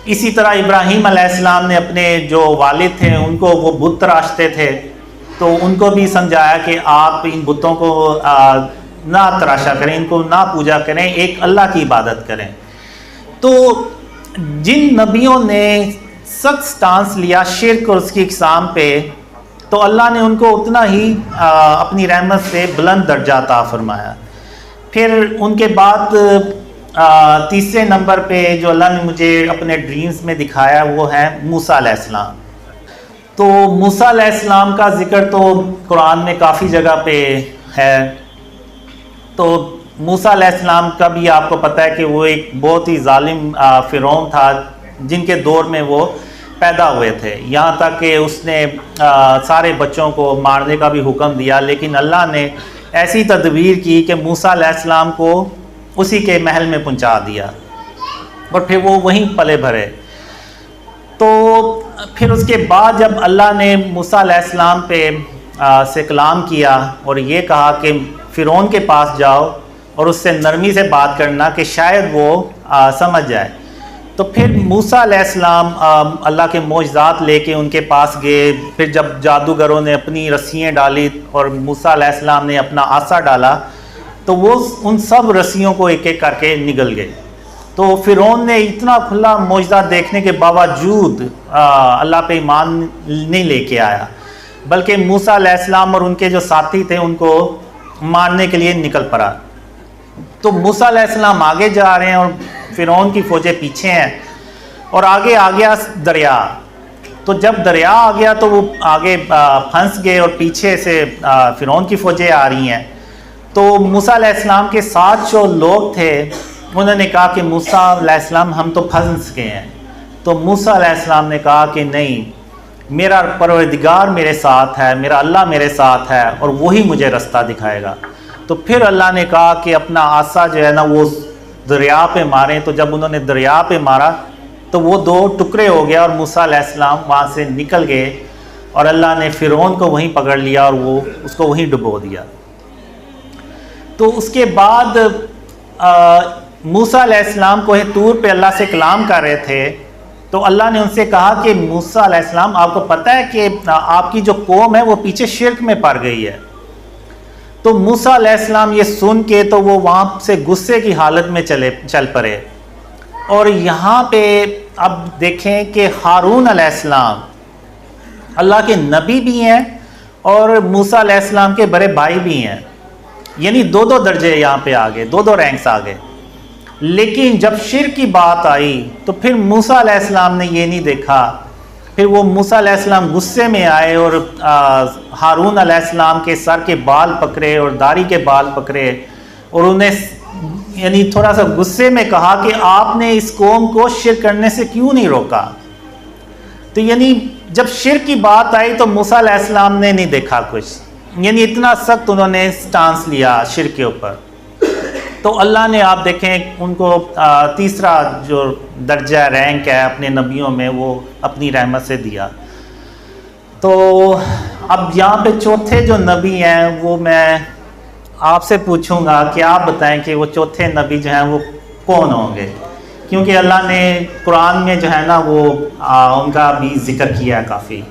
اسی طرح ابراہیم علیہ السلام نے اپنے جو والد تھے ان کو وہ بت تراشتے تھے، تو ان کو بھی سمجھایا کہ آپ ان بتوں کو نہ تراشا کریں، ان کو نہ پوجا کریں، ایک اللہ کی عبادت کریں۔ تو جن نبیوں نے سخت سٹانس لیا شرک اور اس کی اقسام پہ، تو اللہ نے ان کو اتنا ہی اپنی رحمت سے بلند درجہ عطا فرمایا۔ پھر ان کے بعد تیسرے نمبر پہ جو اللہ نے مجھے اپنے ڈریمز میں دکھایا وہ ہے موسیٰ علیہ السلام۔ تو موسیٰ علیہ السلام کا ذکر تو قرآن میں کافی جگہ پہ ہے۔ تو موسیٰ علیہ السلام کا بھی آپ کو پتہ ہے کہ وہ ایک بہت ہی ظالم فرعون تھا جن کے دور میں وہ پیدا ہوئے تھے، یہاں تک کہ اس نے سارے بچوں کو مارنے کا بھی حکم دیا، لیکن اللہ نے ایسی تدبیر کی کہ موسیٰ علیہ السلام کو اسی کے محل میں پہنچا دیا اور پھر وہ وہیں پلے بھرے۔ تو پھر اس کے بعد جب اللہ نے موسیٰ علیہ السلام پہ سے کلام کیا اور یہ کہا کہ فرعون کے پاس جاؤ اور اس سے نرمی سے بات کرنا کہ شاید وہ سمجھ جائے، تو پھر موسیٰ علیہ السلام اللہ کے معجزات لے کے ان کے پاس گئے۔ پھر جب جادوگروں نے اپنی رسیاں ڈالی اور موسیٰ علیہ السلام نے اپنا عصا ڈالا تو وہ ان سب رسیوں کو ایک ایک کر کے نگل گئے۔ تو فرعون نے اتنا کھلا معجزہ دیکھنے کے باوجود اللہ پہ ایمان نہیں لے کے آیا، بلکہ موسیٰ علیہ السلام اور ان کے جو ساتھی تھے ان کو مارنے کے لیے نکل پڑا۔ تو موسیٰ علیہ السلام آگے جا رہے ہیں اور فرعون کی فوجیں پیچھے ہیں، اور آگے آ گیا دریا۔ تو جب دریا آ گیا تو وہ آگے پھنس گئے اور پیچھے سے فرعون کی فوجیں آ رہی ہیں۔ تو موسیٰ علیہ السلام کے ساتھ جو لوگ تھے انہوں نے کہا کہ موسیٰ علیہ السلام ہم تو پھنس گئے ہیں۔ تو موسیٰ علیہ السلام نے کہا کہ نہیں، میرا پروردگار میرے ساتھ ہے، میرا اللہ میرے ساتھ ہے اور وہی مجھے رستہ دکھائے گا۔ تو پھر اللہ نے کہا کہ اپنا عصا جو ہے نا وہ دریا پہ ماریں۔ تو جب انہوں نے دریا پہ مارا تو وہ دو ٹکڑے ہو گیا اور موسیٰ علیہ السلام وہاں سے نکل گئے، اور اللہ نے فرعون کو وہیں پکڑ لیا اور وہ اس کو وہیں ڈبو دیا۔ تو اس کے بعد موسیٰ علیہ السلام کوہ طور پہ اللہ سے کلام کر رہے تھے، تو اللہ نے ان سے کہا کہ موسیٰ علیہ السلام آپ کو پتہ ہے کہ آپ کی جو قوم ہے وہ پیچھے شرک میں پڑ گئی ہے۔ تو موسیٰ علیہ السلام یہ سن کے تو وہ وہاں سے غصے کی حالت میں چل پڑے۔ اور یہاں پہ اب دیکھیں کہ ہارون علیہ السلام اللہ کے نبی بھی ہیں اور موسیٰ علیہ السلام کے بڑے بھائی بھی ہیں، یعنی دو دو درجے یہاں پہ آگے، دو دو رینکس آگے۔ لیکن جب شرک کی بات آئی تو پھر موسیٰ علیہ السلام نے یہ نہیں دیکھا، پھر وہ موسیٰ علیہ السلام غصے میں آئے اور ہارون علیہ السلام کے سر کے بال پکڑے اور داڑھی کے بال پکڑے اور انہیں یعنی تھوڑا سا غصے میں کہا کہ آپ نے اس قوم کو شرک کرنے سے کیوں نہیں روکا۔ تو یعنی جب شرک کی بات آئی تو موسیٰ علیہ السلام نے نہیں دیکھا کچھ، یعنی اتنا سخت انہوں نے سٹانس لیا شرک کے اوپر۔ تو اللہ نے آپ دیکھیں ان کو تیسرا جو درجہ رینک ہے اپنے نبیوں میں وہ اپنی رحمت سے دیا۔ تو اب یہاں پہ چوتھے جو نبی ہیں وہ میں آپ سے پوچھوں گا کہ آپ بتائیں کہ وہ چوتھے نبی جو ہیں وہ کون ہوں گے، کیونکہ اللہ نے قرآن میں جو ہے نا وہ ان کا بھی ذکر کیا ہے کافی۔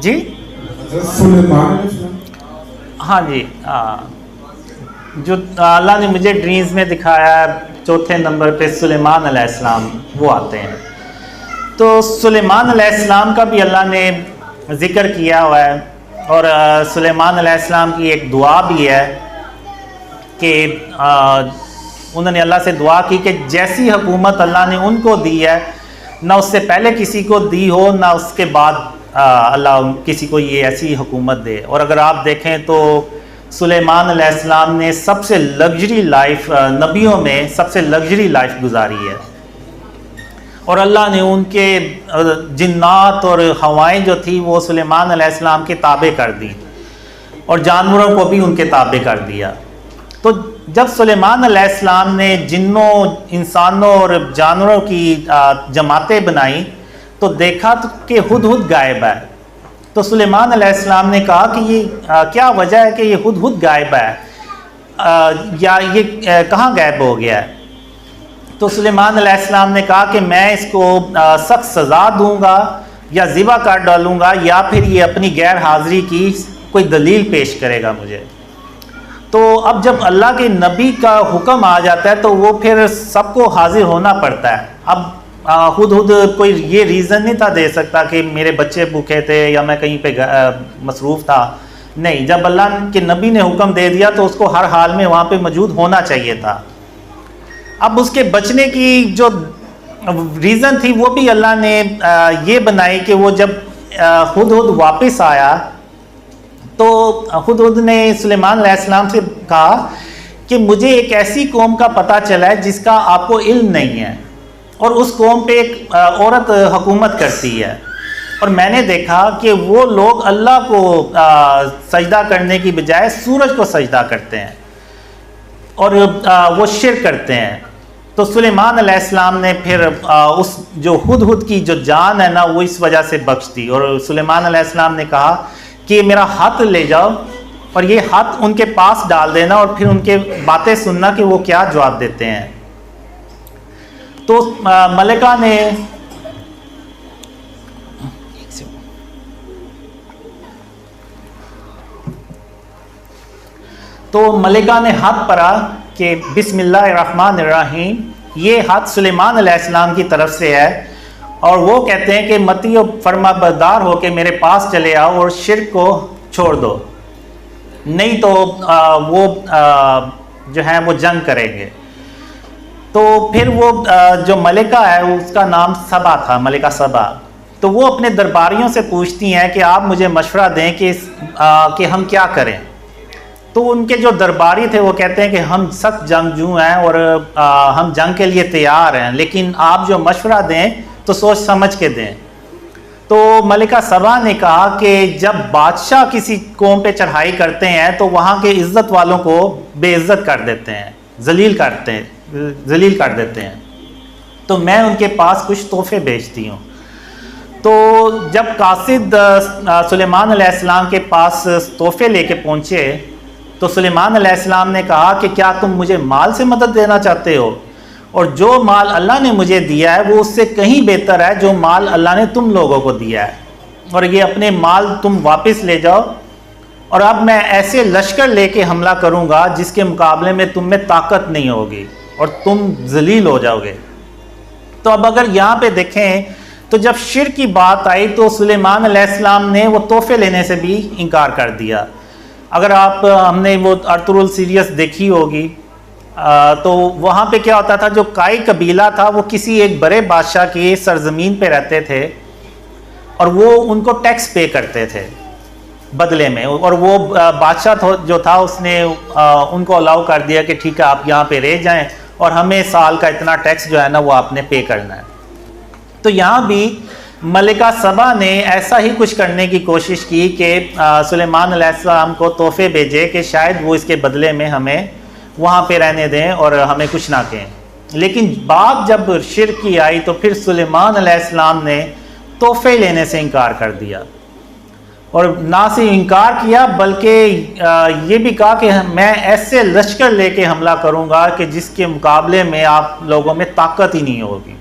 جی ہاں جی، جو اللہ نے مجھے ڈریمز میں دکھایا ہے چوتھے نمبر پہ سلیمان علیہ السلام وہ آتے ہیں۔ تو سلیمان علیہ السلام کا بھی اللہ نے ذکر کیا ہوا ہے، اور سلیمان علیہ السلام کی ایک دعا بھی ہے کہ انہوں نے اللہ سے دعا کی کہ جیسی حکومت اللہ نے ان کو دی ہے نہ اس سے پہلے کسی کو دی ہو نہ اس کے بعد اللہ کسی کو یہ ایسی حکومت دے۔ اور اگر آپ دیکھیں تو سلیمان علیہ السلام نے سب سے لگژری لائف، نبیوں میں سب سے لگژری لائف گزاری ہے، اور اللہ نے ان کے جنات اور ہوائیں جو تھی وہ سلیمان علیہ السلام کے تابع کر دی، اور جانوروں کو بھی ان کے تابع کر دیا۔ تو جب سلیمان علیہ السلام نے جنوں، انسانوں اور جانوروں کی جماعتیں بنائیں تو دیکھا کہ ہدہد غائب ہے۔ تو سلیمان علیہ السلام نے کہا کہ یہ کیا وجہ ہے کہ یہ ہدہد غائب ہے یا یہ کہاں غائب ہو گیا ہے؟ تو سلیمان علیہ السلام نے کہا کہ میں اس کو سخت سزا دوں گا یا ذبح کر ڈالوں گا، یا پھر یہ اپنی غیر حاضری کی کوئی دلیل پیش کرے گا مجھے۔ تو اب جب اللہ کے نبی کا حکم آ جاتا ہے تو وہ پھر سب کو حاضر ہونا پڑتا ہے۔ اب ہدہد کوئی یہ ریزن نہیں تھا دے سکتا کہ میرے بچے بھوکے تھے یا میں کہیں پہ مصروف تھا، نہیں، جب اللہ کے نبی نے حکم دے دیا تو اس کو ہر حال میں وہاں پہ موجود ہونا چاہیے تھا۔ اب اس کے بچنے کی جو ریزن تھی وہ بھی اللہ نے یہ بنائی کہ وہ جب ہدہد واپس آیا تو ہدہد نے سلیمان علیہ السلام سے کہا کہ مجھے ایک ایسی قوم کا پتہ چلا ہے جس کا آپ کو علم نہیں ہے، اور اس قوم پہ ایک عورت حکومت کرتی ہے، اور میں نے دیکھا کہ وہ لوگ اللہ کو سجدہ کرنے کی بجائے سورج کو سجدہ کرتے ہیں اور وہ شرک کرتے ہیں۔ تو سلیمان علیہ السلام نے پھر اس جو ہدہد کی جو جان ہے نا وہ اس وجہ سے بخش دی، اور سلیمان علیہ السلام نے کہا کہ میرا ہاتھ لے جاؤ اور یہ ہاتھ ان کے پاس ڈال دینا اور پھر ان کے باتیں سننا کہ وہ کیا جواب دیتے ہیں۔ تو ملکہ نے ہاتھ پڑا کہ بسم اللہ الرحمن الرحیم، یہ ہاتھ سلیمان علیہ السلام کی طرف سے ہے، اور وہ کہتے ہیں کہ متی و فرما بردار ہو کے میرے پاس چلے آؤ اور شرک کو چھوڑ دو، نہیں تو وہ جو ہے وہ جنگ کریں گے۔ تو پھر وہ جو ملکہ ہے اس کا نام سبا تھا، ملکہ سبا، تو وہ اپنے درباریوں سے پوچھتی ہیں کہ آپ مجھے مشورہ دیں کہ ہم کیا کریں۔ تو ان کے جو درباری تھے وہ کہتے ہیں کہ ہم سخت جنگجو ہیں اور ہم جنگ کے لیے تیار ہیں، لیکن آپ جو مشورہ دیں تو سوچ سمجھ کے دیں۔ تو ملکہ سبا نے کہا کہ جب بادشاہ کسی قوم پہ چڑھائی کرتے ہیں تو وہاں کے عزت والوں کو بے عزت کر دیتے ہیں، ذلیل کر دیتے ہیں، تو میں ان کے پاس کچھ تحفے بھیجتی ہوں۔ تو جب قاصد سلیمان علیہ السلام کے پاس تحفے لے کے پہنچے تو سلیمان علیہ السلام نے کہا کہ کیا تم مجھے مال سے مدد دینا چاہتے ہو؟ اور جو مال اللہ نے مجھے دیا ہے وہ اس سے کہیں بہتر ہے جو مال اللہ نے تم لوگوں کو دیا ہے، اور یہ اپنے مال تم واپس لے جاؤ، اور اب میں ایسے لشکر لے کے حملہ کروں گا جس کے مقابلے میں تم میں طاقت نہیں ہوگی اور تم ذلیل ہو جاؤ گے۔ تو اب اگر یہاں پہ دیکھیں تو جب شرک کی بات آئی تو سلیمان علیہ السلام نے وہ تحفے لینے سے بھی انکار کر دیا۔ اگر ہم نے وہ ارطغرل سیریس دیکھی ہوگی تو وہاں پہ کیا ہوتا تھا، جو کائی قبیلہ تھا وہ کسی ایک بڑے بادشاہ کی سرزمین پہ رہتے تھے اور وہ ان کو ٹیکس پے کرتے تھے بدلے میں، اور وہ بادشاہ جو تھا اس نے ان کو الاؤ کر دیا کہ ٹھیک ہے آپ یہاں پہ رہ جائیں اور ہمیں سال کا اتنا ٹیکس جو ہے نا وہ آپ نے پے کرنا ہے۔ تو یہاں بھی ملکہ سبا نے ایسا ہی کچھ کرنے کی کوشش کی کہ سلیمان علیہ السلام کو تحفے بھیجے کہ شاید وہ اس کے بدلے میں ہمیں وہاں پہ رہنے دیں اور ہمیں کچھ نہ کہیں، لیکن بات جب شرک کی آئی تو پھر سلیمان علیہ السلام نے تحفے لینے سے انکار کر دیا، اور نہ صرف انکار کیا بلکہ یہ بھی کہا کہ میں ایسے لشکر لے کے حملہ کروں گا کہ جس کے مقابلے میں آپ لوگوں میں طاقت ہی نہیں ہوگی۔